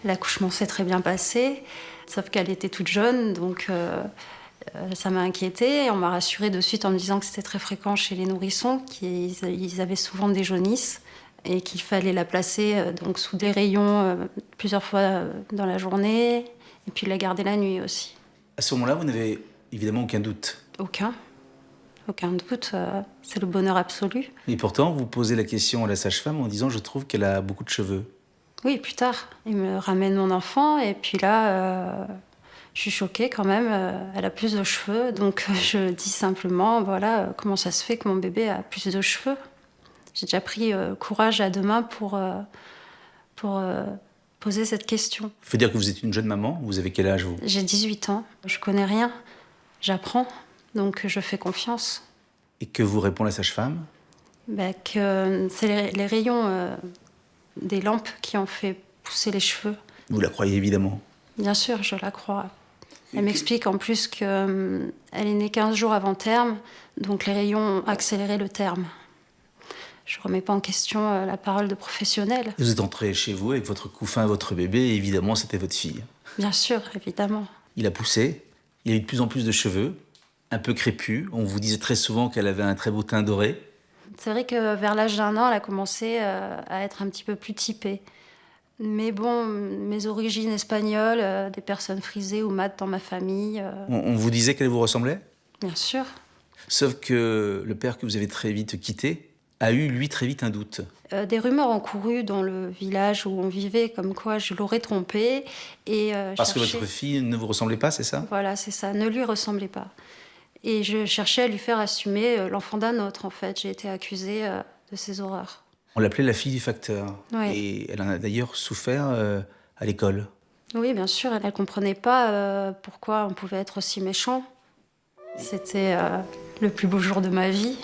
L'accouchement s'est très bien passé, sauf qu'elle était toute jeune, donc ça m'a inquiétée. On m'a rassurée de suite en me disant que c'était très fréquent chez les nourrissons, qu'ils avaient souvent des jaunisses et qu'il fallait la placer donc sous des rayons plusieurs fois dans la journée et puis la garder la nuit aussi. À ce moment-là, vous n'avez évidemment aucun doute. Aucun doute, c'est le bonheur absolu. Et pourtant, vous posez la question à la sage-femme en disant « je trouve qu'elle a beaucoup de cheveux ». Oui, plus tard, il me ramène mon enfant et puis là, je suis choquée quand même, elle a plus de cheveux. Donc je dis simplement, voilà, comment ça se fait que mon bébé a plus de cheveux? J'ai déjà pris courage à deux mains pour poser cette question. Il faut dire que vous êtes une jeune maman. Vous avez quel âge, vous? J'ai 18 ans, je connais rien, j'apprends, donc je fais confiance. Et que vous répond la sage-femme? Que c'est les rayons des lampes qui ont fait pousser les cheveux. Vous la croyez évidemment. Bien sûr, je la crois. Elle m'explique en plus qu'elle est née 15 jours avant terme, donc les rayons ont accéléré le terme. Je ne remets pas en question la parole de professionnel. Vous êtes entrée chez vous avec votre couffin, votre bébé, et évidemment, c'était votre fille. Bien sûr, évidemment. Il a poussé, il a eu de plus en plus de cheveux, un peu crépus. On vous disait très souvent qu'elle avait un très beau teint doré. C'est vrai que vers l'âge d'1 an, elle a commencé à être un petit peu plus typée. Mais bon, mes origines espagnoles, des personnes frisées ou mates dans ma famille... On vous disait qu'elle vous ressemblait? Bien sûr. Sauf que le père que vous avez très vite quitté a eu, lui, très vite un doute. Des rumeurs ont couru dans le village où on vivait, comme quoi je l'aurais trompée. Et Parce que votre fille ne vous ressemblait pas, c'est ça? Voilà, c'est ça, ne lui ressemblait pas. Et je cherchais à lui faire assumer l'enfant d'un autre, en fait. J'ai été accusée de ces horreurs. On l'appelait la fille du facteur. Oui. Et elle en a d'ailleurs souffert à l'école. Oui, bien sûr, elle ne comprenait pas pourquoi on pouvait être aussi méchant. C'était le plus beau jour de ma vie.